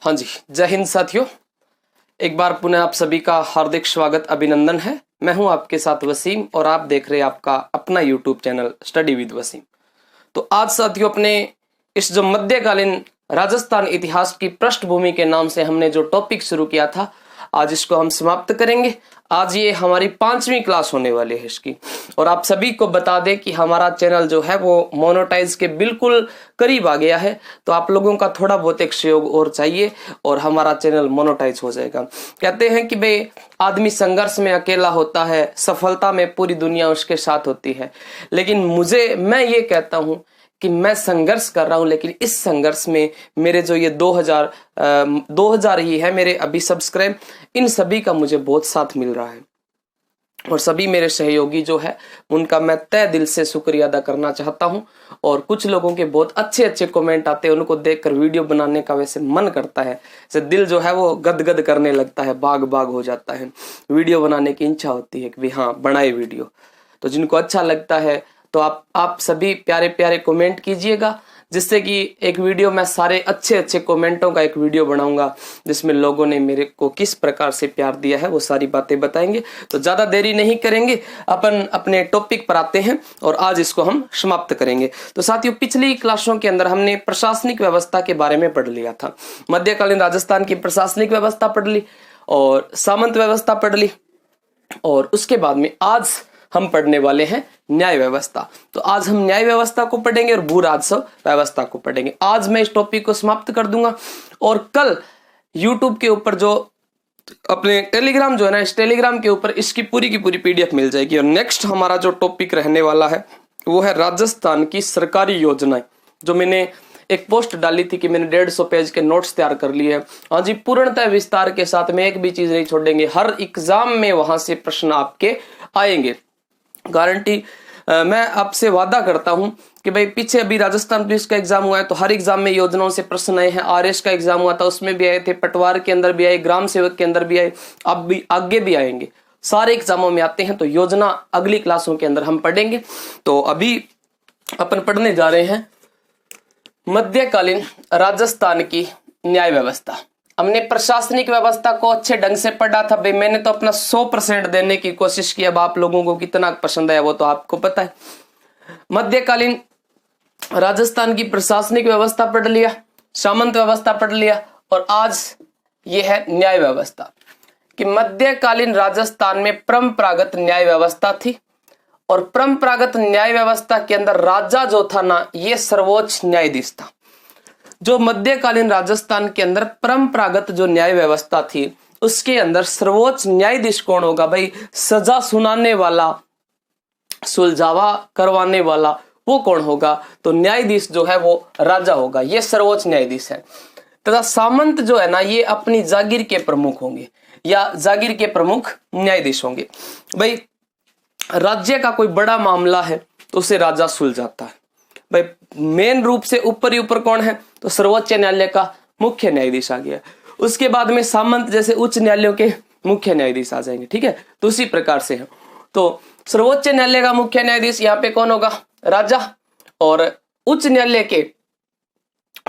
हाँ जी, जय हिंद साथियों। एक बार पुनः आप सभी का हार्दिक स्वागत अभिनंदन है। मैं हूं आपके साथ वसीम और आप देख रहे हैं आपका अपना YouTube channel study with Wasim. तो आज साथियों अपने इस जो मध्यकालीन राजस्थान इतिहास की पृष्ठभूमि के नाम से हमने जो टॉपिक शुरू किया था, आज इसको हम समाप्त करेंगे। आज ये हमारी 5वीं क्लास होने वाली है इसकी। और आप सभी को बता दें कि हमारा चैनल जो है वो मोनेटाइज के बिल्कुल करीब आ गया है, तो आप लोगों का थोड़ा बहुत एक सहयोग और चाहिए और हमारा चैनल मोनेटाइज हो जाएगा। कहते हैं कि भाई आदमी संघर्ष में अकेला होता है, सफलता में पूरी दुनिया उसके साथ होती है। लेकिन मैं ये कहता हूं कि मैं संघर्ष कर रहा हूं, लेकिन इस संघर्ष में मेरे जो ये 2000 ही है मेरे अभी सब्सक्राइब, इन सभी का मुझे बहुत साथ मिल रहा है। और सभी मेरे सहयोगी जो है उनका मैं तहे दिल से शुक्रिया अदा करना चाहता हूं। और कुछ लोगों के बहुत अच्छे अच्छे कमेंट आते हैं, उनको देखकर वीडियो बनाने का वैसे मन करता है, जैसे दिल जो है वो गदगद करने लगता है, बाग बाग हो जाता है। वीडियो बनाने की इच्छा होती है कि हाँ बनाए वीडियो। तो जिनको अच्छा लगता है तो आप सभी प्यारे प्यारे कमेंट कीजिएगा, जिससे कि एक वीडियो मैं सारे अच्छे अच्छे कमेंटों का एक वीडियो बनाऊंगा जिसमें लोगों ने मेरे को किस प्रकार से प्यार दिया है वो सारी बातें बताएंगे। तो ज्यादा देरी नहीं करेंगे, अपन अपने टॉपिक पर आते हैं और आज इसको हम समाप्त करेंगे। तो साथियों पिछली क्लासों के अंदर हमने प्रशासनिक व्यवस्था के बारे में पढ़ लिया था। मध्यकालीन राजस्थान की प्रशासनिक व्यवस्था पढ़ ली और सामंत व्यवस्था पढ़ ली, और उसके बाद में आज हम पढ़ने वाले हैं न्याय व्यवस्था। तो आज हम न्याय व्यवस्था को पढ़ेंगे और भू राजस्व व्यवस्था को पढ़ेंगे। आज मैं इस टॉपिक को समाप्त कर दूंगा और कल YouTube के ऊपर जो अपने टेलीग्राम जो है ना, इस टेलीग्राम के ऊपर इसकी पूरी की पूरी PDF मिल जाएगी। और नेक्स्ट हमारा जो टॉपिक रहने वाला है वो है राजस्थान की सरकारी योजनाएं, जो मैंने एक पोस्ट डाली थी कि मैंने 150 पेज के नोट्स तैयार कर लिए हैं। हाँ जी, पूर्णतः विस्तार के साथ में एक भी चीज नहीं छोड़ेंगे। हर एग्जाम में वहां से प्रश्न आपके आएंगे, गारंटी। मैं आपसे वादा करता हूं कि भाई पीछे अभी राजस्थान पुलिस का एग्जाम हुआ है तो हर एग्जाम में योजनाओं से प्रश्न आए हैं। RS का एग्जाम हुआ था, उसमें भी आए थे, पटवार के अंदर भी आए, ग्राम सेवक के अंदर भी आए, अब भी आगे भी आएंगे, सारे एग्जामों में आते हैं। तो योजना अगली क्लासों के अंदर हम पढ़ेंगे। तो अभी अपन पढ़ने जा रहे हैं मध्यकालीन राजस्थान की न्याय व्यवस्था। हमने प्रशासनिक व्यवस्था को अच्छे ढंग से पढ़ा था भाई, मैंने तो अपना 100% देने की कोशिश की। अब आप लोगों को कितना पसंद आया वो तो आपको पता है। मध्यकालीन राजस्थान की प्रशासनिक व्यवस्था पढ़ लिया, सामंत व्यवस्था पढ़ लिया, और आज ये है न्याय व्यवस्था। कि मध्यकालीन राजस्थान में परंपरागत न्याय व्यवस्था थी, और परंपरागत न्याय व्यवस्था के अंदर राजा जो था ना, ये सर्वोच्च न्यायाधीश था। जो मध्यकालीन राजस्थान के अंदर परंपरागत जो न्याय व्यवस्था थी उसके अंदर सर्वोच्च न्यायाधीश कौन होगा भाई? सजा सुनाने वाला, सुलझावा करवाने वाला वो कौन होगा? तो न्यायाधीश जो है वो राजा होगा, ये सर्वोच्च न्यायाधीश है। तथा सामंत जो है ना, ये अपनी जागीर के प्रमुख होंगे या जागीर के प्रमुख न्यायाधीश होंगे। भाई राज्य का कोई बड़ा मामला है तो उसे राजा सुलझाता है। भाई मेन रूप से ऊपर ही ऊपर कौन है? तो सर्वोच्च न्यायालय का मुख्य न्यायाधीश आ गया। उसके बाद में सामंत जैसे उच्च न्यायालयों के मुख्य न्यायाधीश आ जाएंगे, ठीक है। तो उसी प्रकार से है। तो सर्वोच्च न्यायालय का मुख्य न्यायाधीश यहाँ पे कौन होगा? राजा। और उच्च न्यायालय के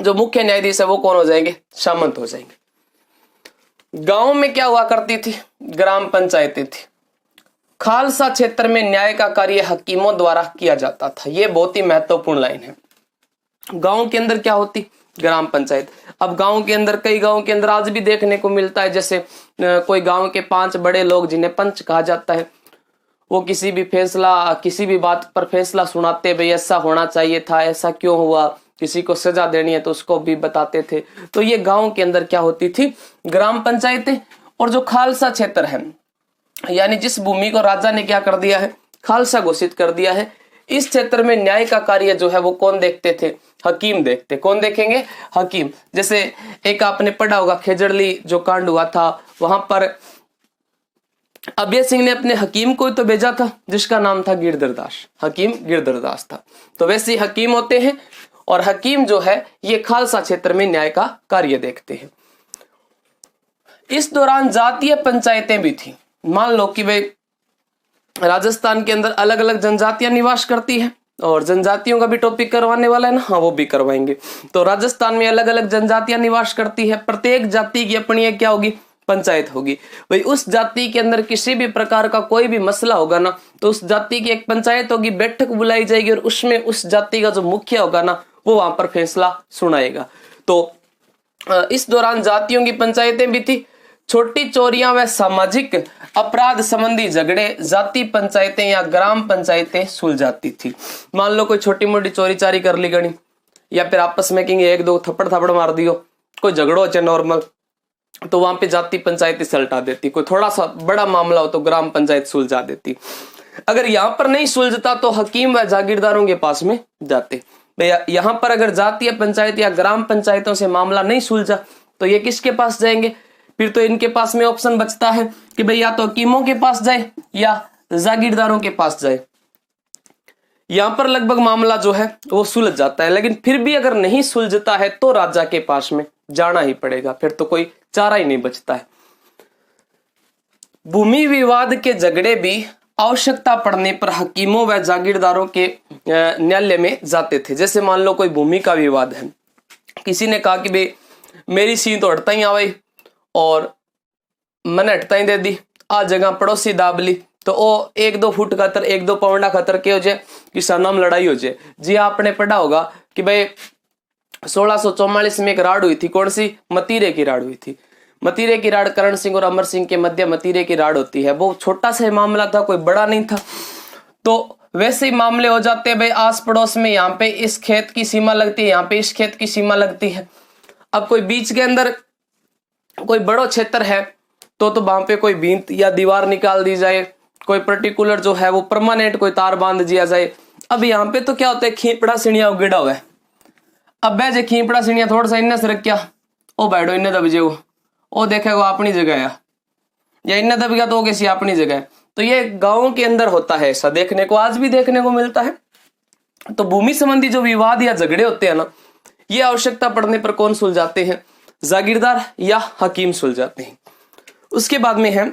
जो मुख्य न्यायाधीश है वो कौन हो जाएंगे? सामंत हो जाएंगे। गांव में क्या हुआ करती थी? ग्राम पंचायतें थी। खालसा क्षेत्र में न्याय का कार्य हकीमों द्वारा किया जाता था। ये बहुत ही महत्वपूर्ण लाइन है। गांव के अंदर क्या होती? ग्राम पंचायत। अब गांव के अंदर, कई गांव के अंदर आज भी देखने को मिलता है, जैसे कोई गांव के 5 बड़े लोग जिन्हें पंच कहा जाता है, वो किसी भी बात पर फैसला सुनाते, भाई ऐसा होना चाहिए था, ऐसा क्यों हुआ, किसी को सजा देनी है तो उसको भी बताते थे। तो ये गांव के अंदर क्या होती थी? ग्राम पंचायतें। और जो खालसा क्षेत्र है, यानी जिस भूमि को राजा ने क्या कर दिया है? खालसा घोषित कर दिया है, इस क्षेत्र में न्याय का कार्य जो है वो कौन देखते थे? हकीम देखते। कौन देखेंगे? हकीम। जैसे एक आपने पढ़ा होगा खेजड़ली जो कांड हुआ था, वहां पर अभय सिंह ने अपने हकीम को तो भेजा था जिसका नाम था गिरधरदास। हकीम गिरधरदास था। तो वैसे ही हकीम होते हैं, और हकीम जो है ये खालसा क्षेत्र में न्याय का कार्य देखते हैं। इस दौरान जातीय पंचायतें भी थी। मान लो कि भाई राजस्थान के अंदर अलग अलग जनजातियां निवास करती है, और जनजातियों का भी टॉपिक करवाने वाला है ना, हाँ वो भी करवाएंगे। तो राजस्थान में अलग अलग जनजातियां निवास करती है, प्रत्येक जाति की अपनी एक क्या होगी, पंचायत होगी। भाई उस जाति के अंदर किसी भी प्रकार का कोई भी मसला होगा ना, तो उस जाति की एक पंचायत होगी, बैठक बुलाई जाएगी और उसमें उस जाति का जो मुखिया होगा ना, वो वहां पर फैसला सुनाएगा। तो इस दौरान जातियों की पंचायतें भी थी। छोटी चोरियां व सामाजिक अपराध संबंधी झगड़े जाति पंचायतें या ग्राम पंचायतें सुलझाती थी। मान लो कोई छोटी मोटी चोरी चारी कर ली गणी, या फिर आपस में कहेंगे एक दो थप्पड़ थप्पड़ मार दियो, कोई झगड़ो हो चाहे नॉर्मल, तो वहां पे जाति पंचायत सलटा देती। कोई थोड़ा सा बड़ा मामला हो तो ग्राम पंचायत सुलझा देती। अगर यहाँ पर नहीं सुलझता तो हकीम व जागीरदारों के पास में जाते। यहाँ पर अगर जातीय पंचायत या ग्राम पंचायतों से मामला नहीं सुलझा तो ये किसके पास जाएंगे, फिर तो इनके पास में ऑप्शन बचता है कि भाई या तो हकीमों के पास जाए या जागीरदारों के पास जाए। यहां पर लगभग मामला जो है वो सुलझ जाता है, लेकिन फिर भी अगर नहीं सुलझता है तो राजा के पास में जाना ही पड़ेगा, फिर तो कोई चारा ही नहीं बचता है। भूमि विवाद के झगड़े भी आवश्यकता पड़ने पर हकीमों व जागीरदारों के न्यायालय में जाते थे। जैसे मान लो कोई भूमि का विवाद है, किसी ने कहा कि भाई मेरी सी तो हटता ही आवे और मैंने हटता ही दे दी, आ जगह पड़ोसी दाब ली, तो वो 1-2 फुट खातर 1-2 पाउंडा खातर के हो जाए किसानों में लड़ाई हो जाए। जी आपने पढ़ा होगा कि भाई 1644 में एक राड़ हुई थी, कौन सी, मतीरे की राड़ हुई थी। मतीरे की राड़ करण सिंह और अमर सिंह के मध्य मतीरे की राड़ होती है। वो छोटा सा मामला था, कोई बड़ा नहीं था। तो वैसे ही मामले हो जाते हैं भाई आस पड़ोस में, यहाँ पे इस खेत की सीमा लगती है, यहाँ पे इस खेत की सीमा लगती है। अब कोई बीच के अंदर कोई बड़ो क्षेत्र है तो वहां पे कोई भींत या दीवार निकाल दी जाए, कोई पर्टिकुलर जो है वो परमानेंट कोई तार बांध दिया जाए। अब यहाँ पे तो क्या होता है, खींपड़ा सीढ़ियां उगड़ा हुआ है। अब वह जो खींपड़ा सीढ़ियां थोड़ा सा इन्ने से रख क्या, ओ बैठो इन्ने दब जाओ, ओ देखेगा अपनी जगह है, या इन्ने दब गया तो कैसी अपनी जगह है। तो ये गाँव के अंदर होता है, ऐसा देखने को आज भी देखने को मिलता है। तो भूमि संबंधी जो विवाद या झगड़े होते हैं ना, ये आवश्यकता पड़ने पर कौन सुलझाते हैं, जागीरदार या हकीम सुलझाते हैं। उसके बाद में है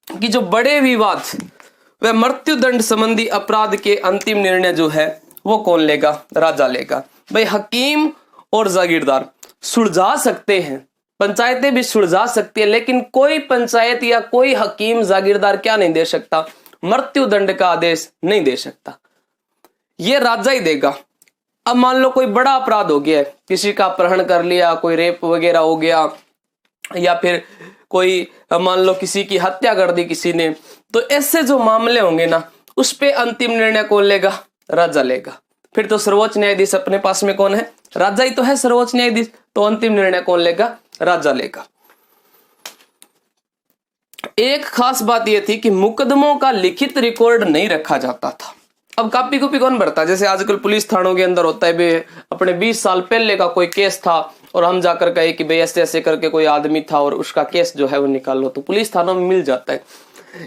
कि जो बड़े विवाद व मृत्युदंड संबंधी अपराध के अंतिम निर्णय जो है वो कौन लेगा, राजा लेगा। भाई हकीम और जागीरदार सुलझा सकते हैं, पंचायतें भी सुलझा सकती है, लेकिन कोई पंचायत या कोई हकीम जागीरदार क्या नहीं दे सकता, मृत्युदंड का आदेश नहीं दे सकता, ये राजा ही देगा। अब मान लो कोई बड़ा अपराध हो गया है, किसी का अपहरण कर लिया, कोई रेप वगैरह हो गया, या फिर कोई मान लो किसी की हत्या कर दी किसी ने, तो ऐसे जो मामले होंगे ना उस पे अंतिम निर्णय कौन लेगा, राजा लेगा। फिर तो सर्वोच्च न्यायाधीश अपने पास में कौन है, राजा ही तो है सर्वोच्च न्यायाधीश, तो अंतिम निर्णय कौन लेगा, राजा लेगा। एक खास बात यह थी कि मुकदमों का लिखित रिकॉर्ड नहीं रखा जाता था। अब कॉपी कॉपी कौन भरता है, जैसे आजकल पुलिस थानों के अंदर होता है बे अपने 20 साल पहले का कोई केस था और हम जाकर कहे कि भाई ऐसे ऐसे करके कोई आदमी था और उसका केस जो है वो निकाल लो, तो पुलिस थानों में मिल जाता है।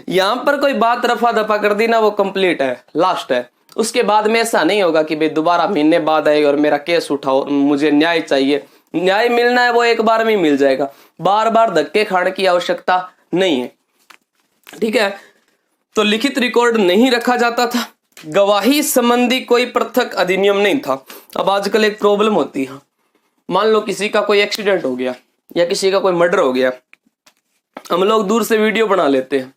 यहाँ पर कोई बात रफा दफा कर दी ना, वो कंप्लीट है, लास्ट है। उसके बाद में ऐसा नहीं होगा कि भाई दोबारा महीने बाद आए और मेरा केस उठाओ, मुझे न्याय चाहिए। न्याय मिलना है वो एक बार में मिल जाएगा, बार बार धक्के खाने की आवश्यकता नहीं है, ठीक है। तो लिखित रिकॉर्ड नहीं रखा जाता था। गवाही संबंधी कोई पृथक अधिनियम नहीं था। अब आजकल एक प्रॉब्लम होती है, मान लो किसी का कोई एक्सीडेंट हो गया या किसी का कोई मर्डर हो गया, हम लोग दूर से वीडियो बना लेते हैं।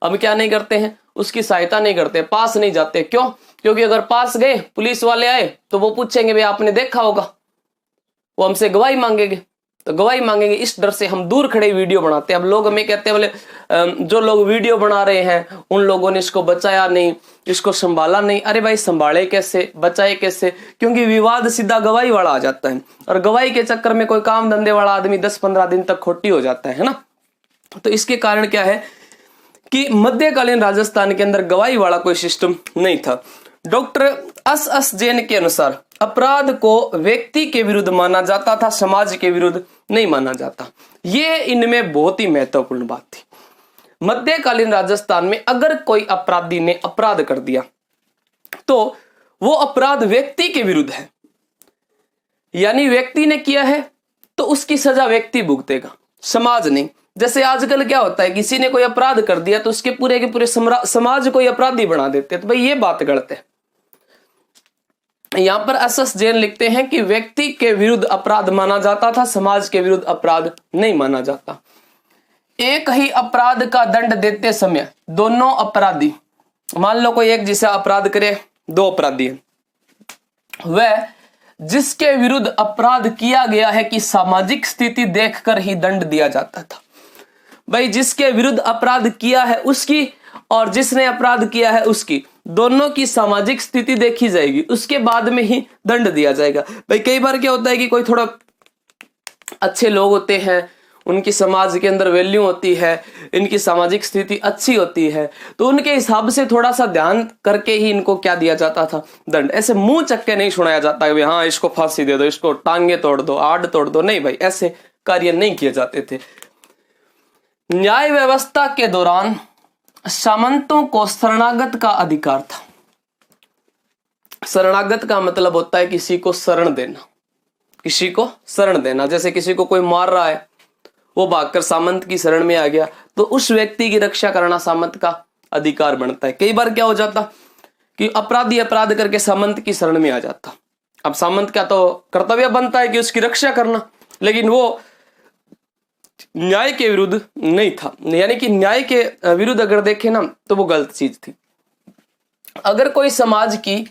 अब क्या नहीं करते हैं, उसकी सहायता नहीं करते, पास नहीं जाते। क्यों? क्योंकि अगर पास गए, पुलिस वाले आए तो वो पूछेंगे भाई आपने देखा होगा, वो हमसे गवाही मांगेंगे, तो गवाही मांगेंगे, इस डर से हम दूर खड़े वीडियो बनाते हैं। अब लोग हमें कहते हैं बोले जो लोग वीडियो बना रहे हैं उन लोगों ने इसको बचाया नहीं, इसको संभाला नहीं। अरे भाई संभाले कैसे, बचाए कैसे? क्योंकि विवाद सीधा गवाही वाला आ जाता है और गवाही के चक्कर में कोई काम धंधे वाला आदमी 10-15 दिन तक खोटी हो जाता है ना। तो इसके कारण क्या है कि मध्यकालीन राजस्थान के अंदर गवाही वाला कोई सिस्टम नहीं था। डॉक्टर एस जैन के अनुसार अपराध को व्यक्ति के विरुद्ध माना जाता था, समाज के विरुद्ध नहीं माना जाता। ये इनमें बहुत ही महत्वपूर्ण बात थी। मध्यकालीन राजस्थान में अगर कोई अपराधी ने अपराध कर दिया तो वो अपराध व्यक्ति के विरुद्ध है, यानी व्यक्ति ने किया है तो उसकी सजा व्यक्ति भुगतेगा, समाज नहीं। जैसे आजकल क्या होता है, किसी ने कोई अपराध कर दिया तो उसके पूरे के पूरे समाज को अपराधी बना देते हैं, तो भाई ये बात गलत है। यहां पर SS जैन लिखते हैं कि व्यक्ति के विरुद्ध अपराध माना जाता था, समाज के विरुद्ध अपराध नहीं माना जाता। एक ही अपराध का दंड देते समय दोनों अपराधी, मान लो कोई एक जैसा अपराध करे, दो अपराधी हैं, वह जिसके विरुद्ध अपराध किया गया है कि सामाजिक स्थिति देखकर ही दंड दिया जाता था। भाई जिसके विरुद्ध अपराध किया है उसकी और जिसने अपराध किया है उसकी, दोनों की सामाजिक स्थिति देखी जाएगी, उसके बाद में ही दंड दिया जाएगा। भाई कई बार क्या होता है कि कोई थोड़ा अच्छे लोग होते हैं, उनकी समाज के अंदर वैल्यू होती है, इनकी सामाजिक स्थिति अच्छी होती है, तो उनके हिसाब से थोड़ा सा ध्यान करके ही इनको क्या दिया जाता था, दंड। ऐसे मुंह चक्के नहीं सुनाया जाता कि हाँ इसको फांसी दे दो, इसको टांगे तोड़ दो, आड़ तोड़ दो, नहीं भाई, ऐसे कार्य नहीं किए जाते थे। न्याय व्यवस्था के दौरान सामंतों को शरणागत का अधिकार था। शरणागत का मतलब होता है किसी को शरण देना, किसी को शरण देना। जैसे किसी को कोई मार रहा है, वो भागकर सामंत की शरण में आ गया, तो उस व्यक्ति की रक्षा करना सामंत का अधिकार बनता है। कई बार क्या हो जाता कि अपराधी अपराध करके सामंत की शरण में आ जाता। अब सामंत का तो कर्तव्य बनता है कि उसकी रक्षा करना, लेकिन वो न्याय के विरुद्ध नहीं था। यानी कि न्याय के विरुद्ध अगर देखें ना तो वो गलत चीज थी। अगर कोई समाज की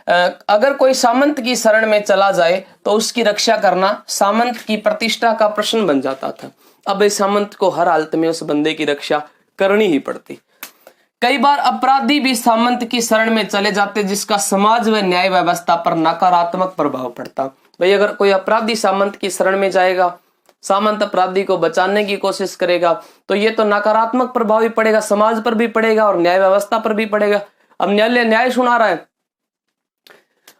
अगर कोई सामंत की शरण में चला जाए तो उसकी रक्षा करना सामंत की प्रतिष्ठा का प्रश्न बन जाता था। अब इस सामंत को हर हालत में उस बंदे की रक्षा करनी ही पड़ती। कई बार अपराधी भी सामंत की शरण में चले जाते, जिसका समाज व न्याय व्यवस्था पर नकारात्मक प्रभाव पड़ता। भाई अगर कोई अपराधी सामंत की शरण में जाएगा, सामंत अपराधी को बचाने की कोशिश करेगा, तो ये तो नकारात्मक प्रभाव ही पड़ेगा, समाज पर भी पड़ेगा और न्याय व्यवस्था पर भी पड़ेगा। अब न्यायालय न्याय सुना रहा है,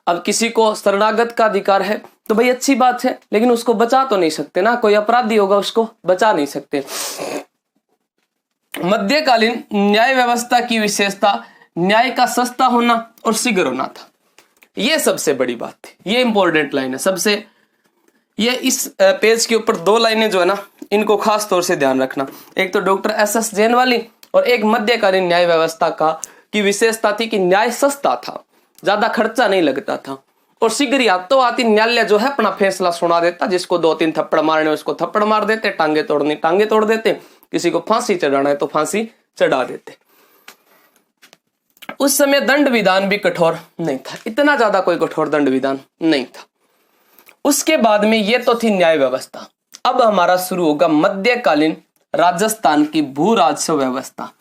अब किसी को शरणागत का अधिकार है तो भाई अच्छी बात है, लेकिन उसको बचा तो नहीं सकते ना, कोई अपराधी होगा उसको बचा नहीं सकते। मध्यकालीन न्याय व्यवस्था की विशेषता न्याय का सस्ता होना और शीघ्र होना था। यह सबसे बड़ी बात थी, ये इंपॉर्टेंट लाइन है सबसे। ये इस पेज के ऊपर दो लाइनें जो है ना, इनको खास तौर से ध्यान रखना। एक तो डॉक्टर SS जैन वाली और एक मध्यकालीन न्याय व्यवस्था की विशेषता थी कि न्याय सस्ता था, ज्यादा खर्चा नहीं लगता था और शीघ्र हाथों हाथ न्यायालय जो है अपना फैसला सुना देता। जिसको 2-3 थप्पड़ मारने उसको थप्पड़ मार देते, टांगे तोड़नी टांगे तोड़ देते, किसी को फांसी चढ़ाना है तो फांसी चढ़ा देते। उस समय दंड विधान भी कठोर नहीं था, इतना ज्यादा कोई कठोर दंड विधान नहीं था। उसके बाद में ये तो थी न्याय व्यवस्था। अब हमारा शुरू होगा मध्यकालीन राजस्थान की भू राजस्व व्यवस्था।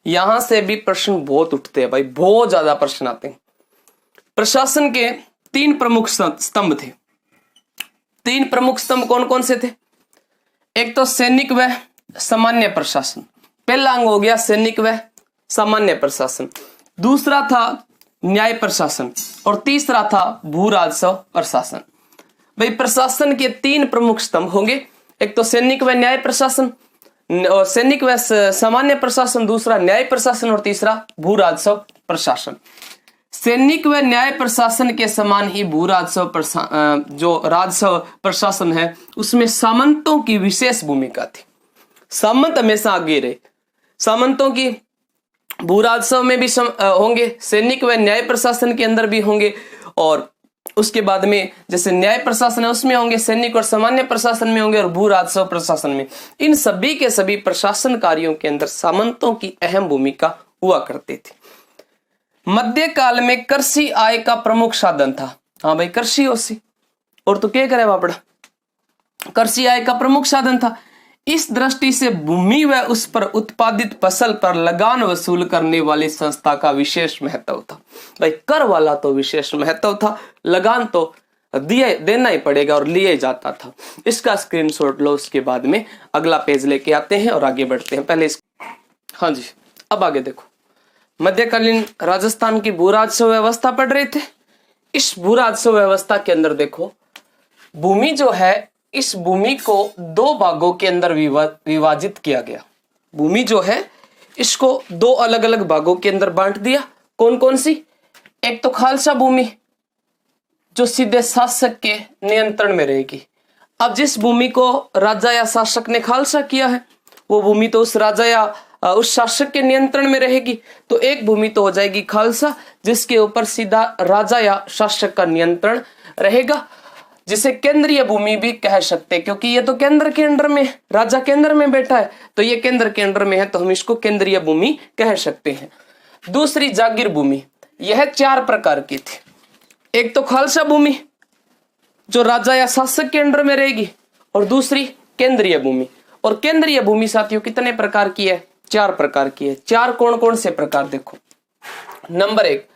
यहां से भी प्रश्न बहुत उठते हैं भाई, बहुत ज्यादा प्रश्न आते हैं। प्रशासन के 3 प्रमुख स्तंभ थे। 3 प्रमुख स्तंभ कौन कौन से थे? एक तो सैनिक व सामान्य प्रशासन, पहला अंग हो गया सैनिक व सामान्य प्रशासन। दूसरा था न्याय प्रशासन और तीसरा था भू राजस्व प्रशासन। भाई प्रशासन के 3 प्रमुख स्तंभ होंगे, एक तो सैनिक व न्याय प्रशासन, सैनिक व सामान्य प्रशासन, दूसरा न्याय प्रशासन और तीसरा भू राजस्व प्रशासन। सैनिक व न्याय प्रशासन के समान ही भू राजस्व जो राजस्व प्रशासन है उसमें सामंतों की विशेष भूमिका थी। सामंत हमेशा आगे रहे, सामंतों की भू राजस्व में भी होंगे, सैनिक व न्याय प्रशासन के अंदर भी होंगे और उसके बाद में जैसे न्याय प्रशासन है उसमें होंगे, सैनिक और सामान्य प्रशासन में होंगे और भू राजस्व प्रशासन में। इन सभी के सभी प्रशासन कार्यों के अंदर सामंतों की अहम भूमिका हुआ करती थी। मध्यकाल में कृषि आय का प्रमुख साधन था। हाँ भाई कृषि होसी और तो क्या करे बापड़ा, कृषि आय का प्रमुख साधन था। इस दृष्टि से भूमि व उस पर उत्पादित फसल पर लगान वसूल करने वाली संस्था का विशेष महत्व था। भाई कर वाला तो विशेष महत्व था, लगान तो देना ही पड़ेगा और लिया ही जाता था। इसका स्क्रीनशॉट लो, उसके बाद में अगला पेज लेके आते हैं और आगे बढ़ते हैं। पहले हाँ जी, अब आगे देखो। मध्यकालीन राजस्थान की भू राजस्व व्यवस्था पढ़ रहे थे। इस भू राजस्व व्यवस्था के अंदर देखो, भूमि जो है, इस भूमि को 2 भागों के अंदर विभाजित किया गया। भूमि जो है इसको 2 अलग अलग भागों के अंदर बांट दिया। कौन कौन सी? एक तो खालसा भूमि जो सीधे शासक के नियंत्रण में रहेगी। अब जिस भूमि को राजा या शासक ने खालसा किया है वो भूमि तो उस राजा या उस शासक के नियंत्रण में रहेगी। तो एक भूमि तो हो जाएगी खालसा, जिसके ऊपर सीधा राजा या शासक का नियंत्रण रहेगा, जिसे केंद्रीय भूमि भी कह सकते हैं, क्योंकि ये तो केंद्र के अंडर में, राजा केंद्र में बैठा है, तो ये केंद्र के अंडर में है, तो हम इसको केंद्रीय भूमि कह सकते हैं। दूसरी जागीर भूमि, यह 4 प्रकार की थी। एक तो खालसा भूमि जो राजा या शासक के अंडर में रहेगी, और दूसरी केंद्रीय भूमि। और केंद्रीय भूमि साथियों कितने प्रकार की है? 4 प्रकार की है। 4 कौन कौन से प्रकार देखो। नंबर 1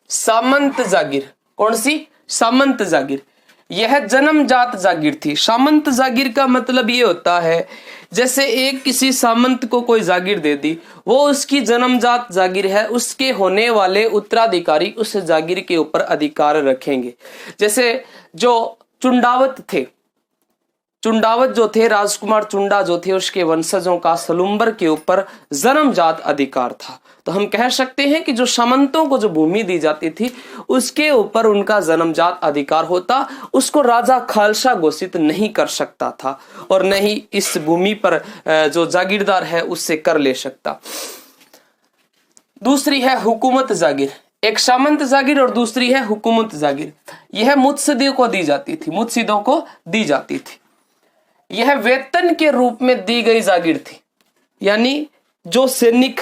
सामंत जागीर। कौन सी? सामंत जागीर। यह जन्मजात जागीर थी। सामंत जागीर का मतलब ये होता है जैसे एक किसी सामंत को कोई जागीर दे दी, वो उसकी जन्मजात जागीर है, उसके होने वाले उत्तराधिकारी उस जागीर के ऊपर अधिकार रखेंगे। जैसे जो चुंडावत थे, चुंडावत जो थे, राजकुमार चुंडा जो थे, उसके वंशजों का सलुम्बर के ऊपर जन्मजात अधिकार था। तो हम कह सकते हैं कि जो सामंतों को जो भूमि दी जाती थी उसके ऊपर उनका जन्मजात अधिकार होता, उसको राजा खालसा घोषित नहीं कर सकता था, और न ही इस भूमि पर जो जागीरदार है उससे कर ले सकता। दूसरी है हुकूमत जागीर। एक सामंत जागीर और दूसरी है हुकूमत जागीर। यह मुत्सदियों को दी जाती थी, मुत्सदियों को दी जाती थी। यह वेतन के रूप में दी गई जागीर थी, यानी जो सैनिक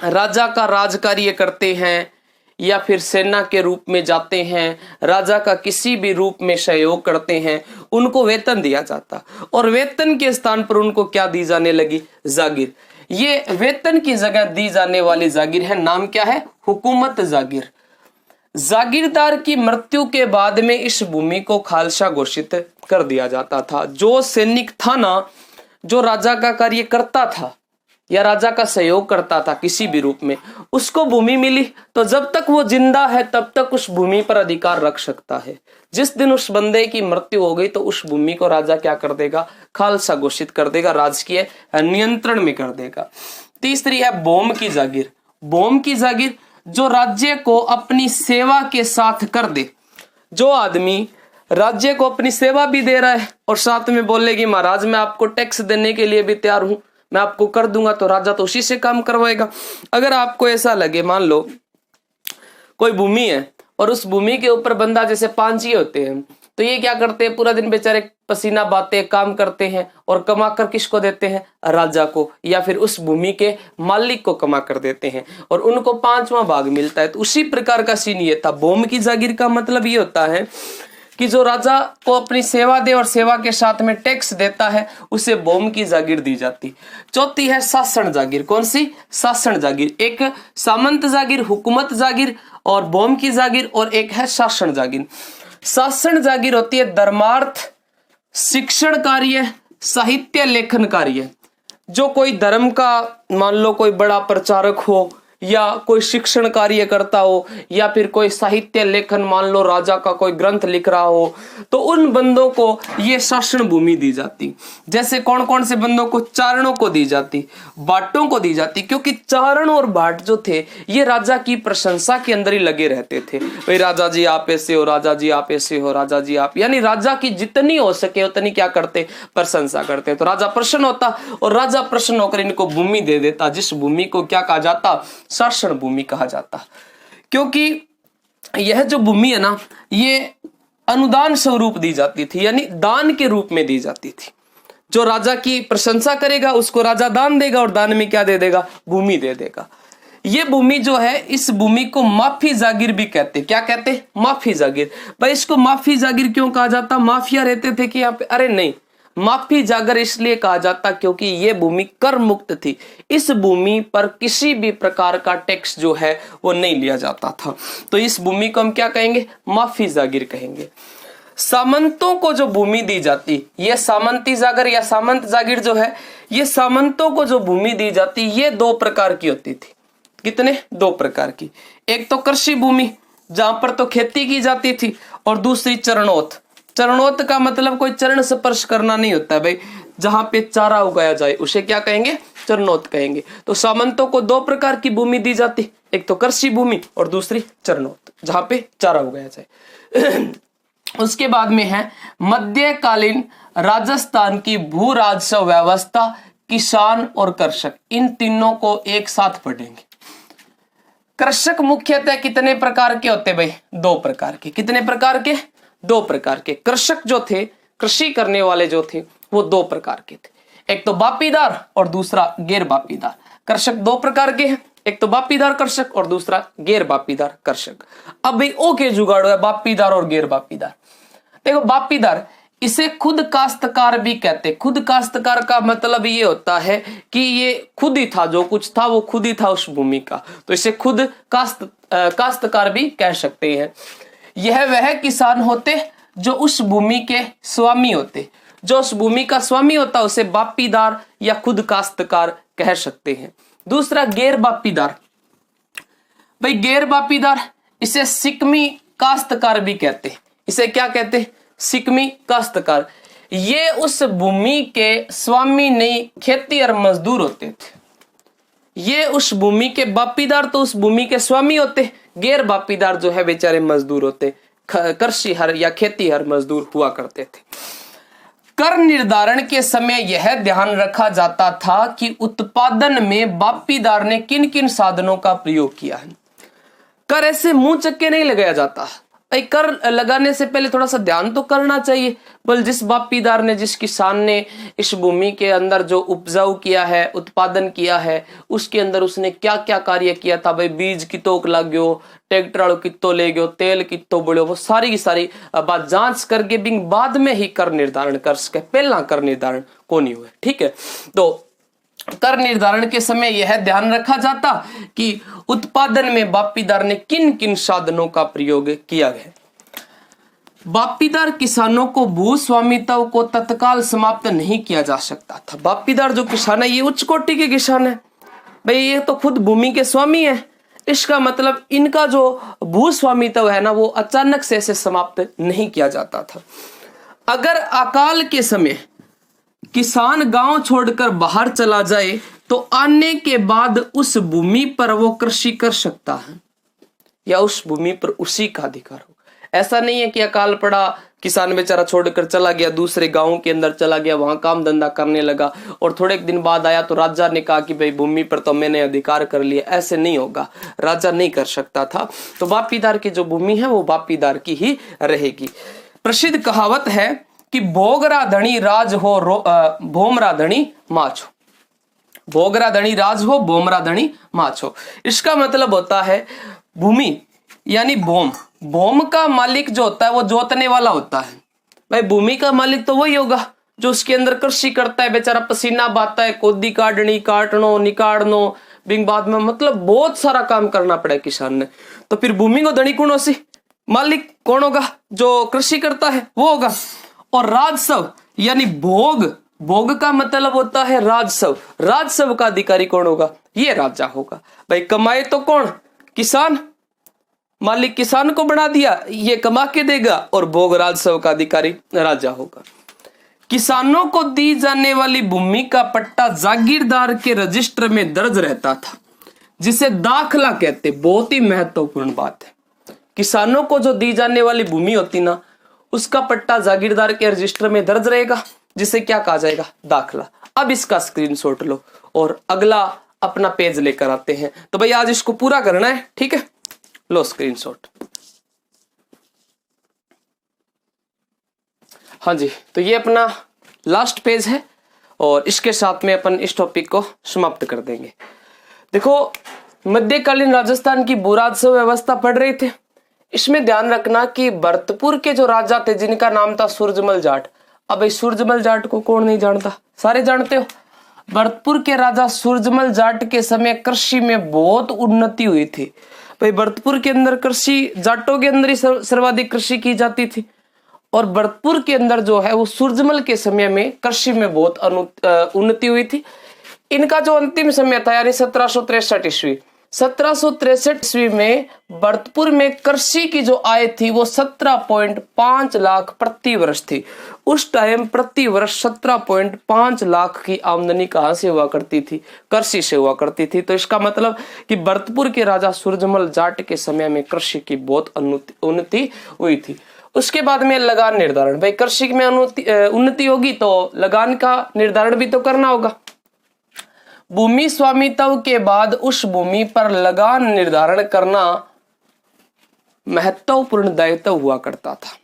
राजा का राज कार्य करते हैं या फिर सेना के रूप में जाते हैं, राजा का किसी भी रूप में सहयोग करते हैं, उनको वेतन दिया जाता, और वेतन के स्थान पर उनको क्या दी जाने लगी? जागीर। ये वेतन की जगह दी जाने वाली जागीर है, नाम क्या है? हुकूमत जागीर। जागीरदार की मृत्यु के बाद में इस भूमि को खालसा घोषित कर दिया जाता था। जो सैनिक था ना, जो राजा का कार्य करता था या राजा का सहयोग करता था किसी भी रूप में, उसको भूमि मिली, तो जब तक वो जिंदा है तब तक उस भूमि पर अधिकार रख सकता है। जिस दिन उस बंदे की मृत्यु हो गई तो उस भूमि को राजा क्या कर देगा? खालसा घोषित कर देगा, राजकीय नियंत्रण में कर देगा। तीसरी है भौम की जागीर। भौम की जागीर जो राज्य को अपनी सेवा के साथ कर दे। जो आदमी राज्य को अपनी सेवा भी दे रहा है और साथ में बोले कि महाराज मैं आपको टैक्स देने के लिए भी तैयार हूं, मैं आपको कर दूंगा, तो राजा तो उसी से काम करवाएगा। अगर आपको ऐसा लगे, मान लो कोई भूमि है और उस भूमि के ऊपर बंदा जैसे पांची होते हैं, तो ये क्या करते हैं? पूरा दिन बेचारे पसीना बहाते काम करते हैं और कमा कर किसको देते हैं? राजा को, या फिर उस भूमि के मालिक को कमा कर देते हैं, और उनको 5वां भाग मिलता है। तो उसी प्रकार का सीन ये था। भौम की जागीर का मतलब ये होता है कि जो राजा को अपनी सेवा दे और सेवा के साथ में टैक्स देता है, उसे भौम की जागीर दी जाती। चौथी है शासन जागीर। कौन सी? शासन जागीर। एक सामंत जागीर, हुकूमत जागीर और भौम की जागीर, और एक है शासन जागीर। शासन जागीर होती है धर्मार्थ, शिक्षण कार्य, साहित्य लेखन कार्य। जो कोई धर्म का, मान लो कोई बड़ा प्रचारक हो, या कोई शिक्षण कार्य करता हो, या फिर कोई साहित्य लेखन, मान लो राजा का कोई ग्रंथ लिख रहा हो, तो उन बंदों को ये शासन भूमि दी जाती। जैसे कौन कौन से बंदों को? चारणों को दी जाती, भाटों को दी जाती, क्योंकि चारण और भाट जो थे ये राजा की प्रशंसा के अंदर ही लगे रहते थे। भाई राजा जी आप ऐसे हो, राजा जी आप ऐसे हो, राजा जी आप, यानी राजा की जितनी हो सके उतनी क्या करते? प्रशंसा करते। तो राजा प्रसन्न होता, और राजा प्रसन्न होकर इनको भूमि दे देता, जिस भूमि को क्या कहा जाता? शासन भूमि कहा जाता। क्योंकि यह जो भूमि है ना, ये अनुदान स्वरूप दी जाती थी, यानी दान के रूप में दी जाती थी। जो राजा की प्रशंसा करेगा उसको राजा दान देगा, और दान में क्या दे देगा? भूमि दे देगा। ये भूमि जो है, इस भूमि को माफी जागीर भी कहते। क्या कहते? माफी जागीर। भाई इसको माफी जागीर क्यों कहा जाता? माफिया रहते थे कि यहाँ पे? अरे नहीं, माफी जागीर इसलिए कहा जाता क्योंकि ये भूमि कर मुक्त थी। इस भूमि पर किसी भी प्रकार का टैक्स जो है वो नहीं लिया जाता था। तो इस भूमि को हम क्या कहेंगे? माफी जागीर कहेंगे। सामंतों को जो भूमि दी जाती, ये सामंती जागीर या सामंत जागीर जो है, ये सामंतों को जो भूमि दी जाती, ये 2 प्रकार की होती थी। कितने? 2 प्रकार की। एक तो कृषि भूमि, जहां पर तो खेती की जाती थी, और दूसरी चरणोत। चरणोत का मतलब कोई चरण स्पर्श करना नहीं होता है भाई, जहां पे चारा उगाया जाए उसे क्या कहेंगे? चरणोत कहेंगे। तो सामंतों को 2 प्रकार की भूमि दी जाती, एक तो कृषि भूमि और दूसरी चरणोत, जहां पे चारा उगाया जाए। उसके बाद में है मध्यकालीन राजस्थान की भू राजस्व व्यवस्था किसान और कृषक, इन तीनों को एक साथ पढ़ेंगे। कृषक मुख्यतः कितने प्रकार के होते भाई? 2 प्रकार के। कितने प्रकार के? 2 प्रकार के। कृषक जो थे, कृषि करने वाले जो थे, वो 2 प्रकार के थे। एक तो बापीदार और दूसरा गैर बापीदार। कृषक 2 प्रकार के हैं, एक तो बापीदार कृषक और दूसरा गैर बापीदार कृषक। अब भाई ओ के जुगाड़ो है बापीदार और गैर बापीदार। देखो बापीदार, इसे खुद काश्तकार भी कहते। खुद काश्तकार का मतलब ये होता है कि ये खुद ही था, जो कुछ था वो खुद ही था उस भूमि का, तो इसे खुद काश्तकार भी कह सकते हैं। यह वह किसान होते जो उस भूमि के स्वामी होते। जो उस भूमि का स्वामी होता उसे बापीदार या खुद काश्तकार कह सकते हैं। दूसरा गैर बापीदार। भाई गैर बापीदार, इसे सिकमी काश्तकार भी कहते। इसे क्या कहते? सिकमी काश्तकार। ये उस भूमि के स्वामी नहीं, खेती और मजदूर होते थे। ये उस भूमि के बापीदार तो उस भूमि के स्वामी होते, गैर बापीदार जो है बेचारे मजदूर होते, कृषि हर या खेती हर मजदूर हुआ करते थे। कर निर्धारण के समय यह ध्यान रखा जाता था कि उत्पादन में बापीदार ने किन किन साधनों का प्रयोग किया है। कर ऐसे मुंह चक्के नहीं लगाया जाता। भाई कर लगाने से पहले थोड़ा सा ध्यान तो करना चाहिए। बोल जिस बापीदार ने, जिस किसान ने इस भूमि के अंदर जो उपजाऊ किया है, उत्पादन किया है, उसके अंदर उसने क्या क्या कार्य किया था। भाई बीज कितो लग गयो, ट्रैक्टर वालों कितो ले गयो, तेल कितो बढ़ो, वो सारी की सारी बात जांच करके भी बाद में ही कर निर्धारण कर सके। पहला कर निर्धारण को नहीं हुए। ठीक है, तो कर निर्धारण के समय यह ध्यान रखा जाता कि उत्पादन में बापीदार ने किन किन साधनों का प्रयोग किया है। बापीदार किसानों को भूस्वामित्व को तत्काल समाप्त नहीं किया जा सकता था। बापीदार जो किसान है ये उच्च कोटि के किसान है। भाई ये तो खुद भूमि के स्वामी है। इसका मतलब इनका जो भूस्वामित्व है ना, वो अचानक से ऐसे समाप्त नहीं किया जाता था। अगर अकाल के समय किसान गांव छोड़कर बाहर चला जाए तो आने के बाद उस भूमि पर वो कृषि कर सकता है या उस भूमि पर उसी का अधिकार हो। ऐसा नहीं है कि अकाल पड़ा, किसान बेचारा छोड़कर चला गया, दूसरे गांव के अंदर चला गया, वहां काम धंधा करने लगा और थोड़े दिन बाद आया तो राजा ने कहा कि भाई भूमि पर तो मैंने अधिकार कर लिया। ऐसे नहीं होगा, राजा नहीं कर सकता था। तो बापीदार की जो भूमि है वो बापीदार की ही रहेगी। प्रसिद्ध कहावत है कि भोगरा धनी राज हो, भोमरा धनी माछ हो। भोगरा धनी राज हो, भोमरा धनी माछ हो। इसका मतलब होता है भूमि यानी भोम, भोम का मालिक जो होता है वो जोतने वाला होता है। भाई भूमि का मालिक तो वही होगा जो उसके अंदर कृषि करता है, बेचारा पसीना बहाता है, कोदी काटनी, काटनो, निकालनो, बिंग बाद में मतलब बहुत सारा काम करना पड़ा किसान ने। तो फिर भूमि को धनी कौन सी, मालिक कौन होगा? जो कृषि करता है वो होगा। और राजस्व यानी भोग, भोग का मतलब होता है राजस्व। राजस्व का अधिकारी कौन होगा? ये राजा होगा। भाई कमाए तो कौन? किसान। मालिक किसान को बना दिया, ये कमा के देगा, और भोग राजस्व का अधिकारी राजा होगा। किसानों को दी जाने वाली भूमि का पट्टा जागीरदार के रजिस्टर में दर्ज रहता था, जिसे दाखला कहते। बहुत ही महत्वपूर्ण बात है। किसानों को जो दी जाने वाली भूमि होती ना, उसका पट्टा जागीरदार के रजिस्टर में दर्ज रहेगा, जिसे क्या कहा जाएगा? दाखला। अब इसका स्क्रीनशॉट लो और अगला अपना पेज लेकर आते हैं। तो भाई आज इसको पूरा करना है, ठीक है? लो स्क्रीनशॉट। हाँ जी, तो ये अपना लास्ट पेज है और इसके साथ में अपन इस टॉपिक को समाप्त कर देंगे। देखो, मध्यकालीन राजस्थान की भू राजस्व व्यवस्था पढ़ रहे थे। इसमें ध्यान रखना कि भरतपुर के जो राजा थे जिनका नाम था सूरजमल जाट। अब भाई सूरजमल जाट को कौन नहीं जानता? सारे जानते हो। भरतपुर के राजा सूरजमल जाट के समय कृषि में बहुत उन्नति हुई थी। भाई भरतपुर के अंदर कृषि, जाटों के अंदर ही सर्वाधिक कृषि की जाती थी और भरतपुर के अंदर जो है वो सूरजमल के समय में कृषि में बहुत उन्नति हुई थी। इनका जो अंतिम समय था यानी 1763 ईस्वी, 1763 ईस्वी में भरतपुर में कृषि की जो आय थी वो 17.5 लाख प्रति वर्ष थी। उस टाइम प्रति वर्ष 17.5 लाख की आमदनी कहां से हुआ करती थी? कृषि से हुआ करती थी। तो इसका मतलब कि भरतपुर के राजा सूरजमल जाट के समय में कृषि की बहुत उन्नति हुई थी। उसके बाद में लगान निर्धारण। भाई कृषि में उन्नति होगी तो लगान का निर्धारण भी तो करना होगा। भूमि स्वामित्व के बाद उस भूमि पर लगान निर्धारण करना महत्वपूर्ण दायित्व हुआ करता था।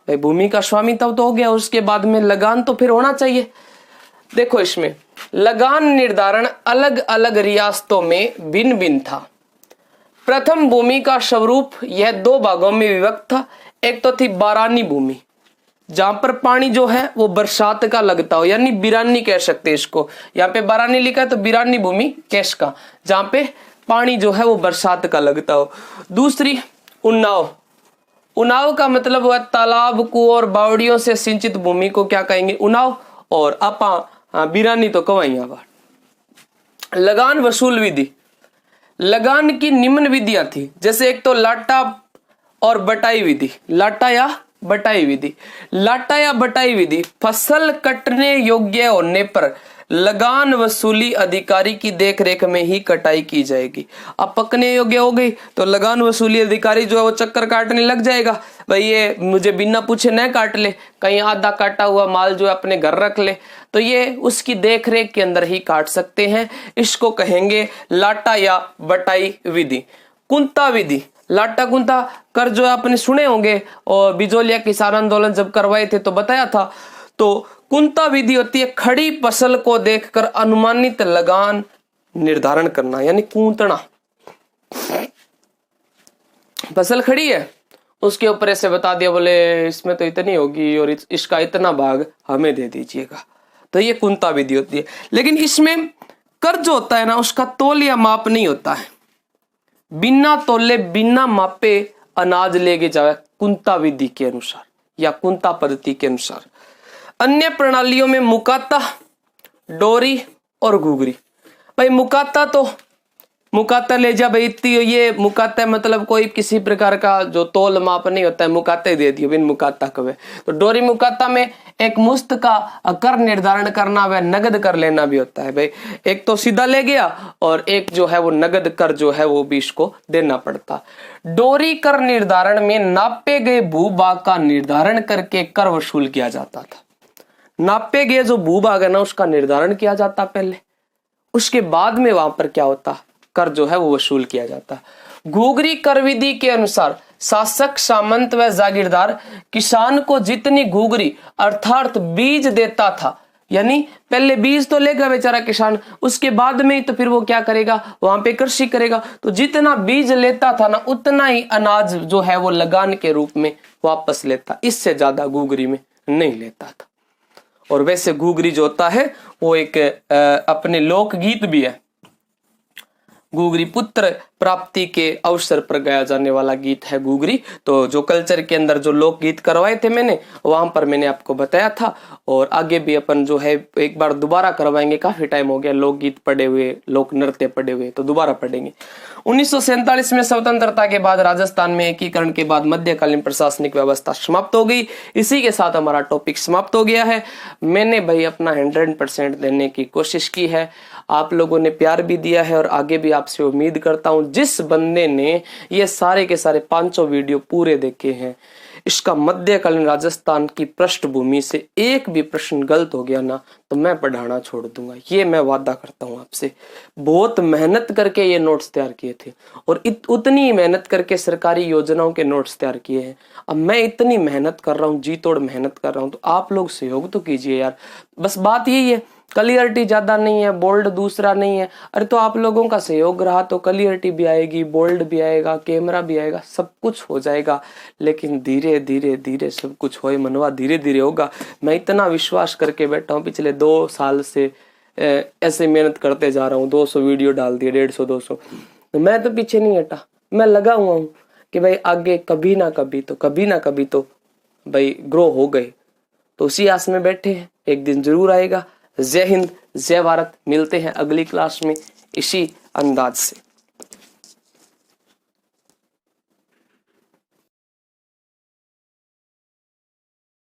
भाई भूमि का स्वामित्व तो हो गया, उसके बाद में लगान तो फिर होना चाहिए। देखो इसमें लगान निर्धारण अलग अलग रियासतों में भिन्न भिन्न था। प्रथम भूमि का स्वरूप यह दो भागों में विभक्त था। एक तो थी बारानी भूमि, जहां पर पानी जो है वो बरसात का लगता हो, यानी बिरानी कह सकते हैं इसको। यहाँ पे बारानी लिखा है तो बिरानी भूमि कैश का, जहां पे पानी जो है वो बरसात का लगता हो। दूसरी उन्नाव। उन्नाव का मतलब हुआ तालाब, कुओं और बावड़ियों से सिंचित भूमि को क्या कहेंगे, उन्नाव। और आपा बिरानी तो कवाई आवा। लगान वसूल विधि। लगान की निम्न विधियां थी, जैसे एक तो लाटा और बटाई विधि। लाटा या बटाई विधि। लाटा या बटाई विधि, फसल कटने योग्य होने पर लगान वसूली अधिकारी की देखरेख में ही कटाई की जाएगी। अब पकने योग्य हो गई तो लगान वसूली अधिकारी जो है वो चक्कर काटने लग जाएगा, भाई ये मुझे बिना पूछे न काट ले, कहीं आधा काटा हुआ माल जो है अपने घर रख ले, तो ये उसकी देखरेख के अंदर ही काट सकते हैं। इसको कहेंगे लाटा या बटाई विधि। कुंता विधि। लाटा कुंता कर जो आपने सुने होंगे, और बिजोलिया किसान आंदोलन जब करवाए थे तो बताया था। तो कुंता विधि होती है खड़ी फसल को देखकर अनुमानित लगान निर्धारण करना, यानी कूंतना। फसल खड़ी है, उसके ऊपर ऐसे बता दिया, बोले इसमें तो इतनी होगी और इसका इतना भाग हमें दे दीजिएगा, तो ये कुंता विधि होती है। लेकिन इसमें कर जो होता है ना, उसका तोल या माप नहीं होता है। बिना तोले बिना मापे अनाज लेके जाए कुंता विधि के अनुसार या कुंता पद्धति के अनुसार। अन्य प्रणालियों में मुकाता, डोरी और घुघरी। भाई मुकाता ले जा भाई इतनी, ये मुकाता मतलब कोई किसी प्रकार का जो तोल माप नहीं होता है, मुकाता दे दियो बिन मुकाता कवे। तो डोरी मुकाता में एक मुश्त का कर निर्धारण करना व नगद कर लेना भी होता है। भाई एक तो सीधा ले गया और एक जो है वो नगद कर जो है वो भी इसको देना पड़ता। डोरी कर निर्धारण में नापे गए भूभाग का निर्धारण करके कर वसूल किया जाता था। नापे गए जो भूभाग है ना, उसका निर्धारण किया जाता पहले, उसके बाद में वहां पर क्या होता, कर जो है वो वसूल किया जाता। घुघरी कर विधि के अनुसार शासक, सामंत व जागीरदार किसान को जितनी घुघरी अर्थात बीज देता था, यानी पहले बीज तो लेगा बेचारा किसान, उसके बाद में तो फिर वो क्या करेगा, वहां पे कृषि करेगा, तो जितना बीज लेता था ना उतना ही अनाज जो है वो लगान के रूप में वापस लेता, इससे ज्यादा घुघरी में नहीं लेता था। और वैसे घुघरी जो होता है वो एक अपने लोकगीत भी है। घुघरी पुत्र प्राप्ति के अवसर पर गाया जाने वाला गीत है घुघरी। तो जो कल्चर के अंदर जो लोकगीत करवाए थे मैंने, वहां पर मैंने आपको बताया था, और आगे भी अपन जो है एक बार दोबारा करवाएंगे। काफी टाइम हो गया लोकगीत पढ़े हुए, लोक नृत्य पढ़े हुए, तो दोबारा पढ़ेंगे। 1947 में स्वतंत्रता के बाद राजस्थान में एकीकरण के बाद मध्यकालीन प्रशासनिक व्यवस्था समाप्त हो गई। इसी के साथ हमारा टॉपिक समाप्त हो गया है। मैंने भाई अपना 100% देने की कोशिश की है, आप लोगों ने प्यार भी दिया है, और आगे भी आपसे उम्मीद करता हूं जिस बंदे ने ये सारे के सारे 500 वीडियो पूरे देखे हैं, इसका मध्यकालीन राजस्थान की पृष्ठभूमि से एक भी प्रश्न गलत हो गया ना, तो मैं पढ़ाना छोड़ दूंगा, ये मैं वादा करता हूं आपसे। बहुत मेहनत करके ये नोट्स तैयार किए थे, और उतनी मेहनत करके सरकारी योजनाओं के नोट्स तैयार किए हैं। अब मैं इतनी मेहनत कर रहा हूँ, जी तोड़ मेहनत कर रहा हूँ, तो आप लोग सहयोग तो कीजिए यार। बस बात यही है, क्लियरिटी ज्यादा नहीं है, बोल्ड दूसरा नहीं है, अरे तो आप लोगों का सहयोग रहा तो क्लियरिटी भी आएगी, बोल्ड भी आएगा, कैमरा भी आएगा, सब कुछ हो जाएगा। लेकिन धीरे धीरे धीरे सब कुछ होए मनवा, धीरे धीरे होगा। मैं इतना विश्वास करके बैठा हूँ, पिछले 2 साल से ऐसे मेहनत करते जा रहा हूँ, 200 वीडियो डाल दिए, 150-200, तो मैं तो पीछे नहीं हटा, मैं लगा हुआ हूँ कि भाई आगे कभी ना कभी तो भाई ग्रो हो गए। तो उसी आस में बैठे हैं, एक दिन जरूर आएगा। जय हिंद, जय भारत। मिलते हैं अगली क्लास में इसी अंदाज से।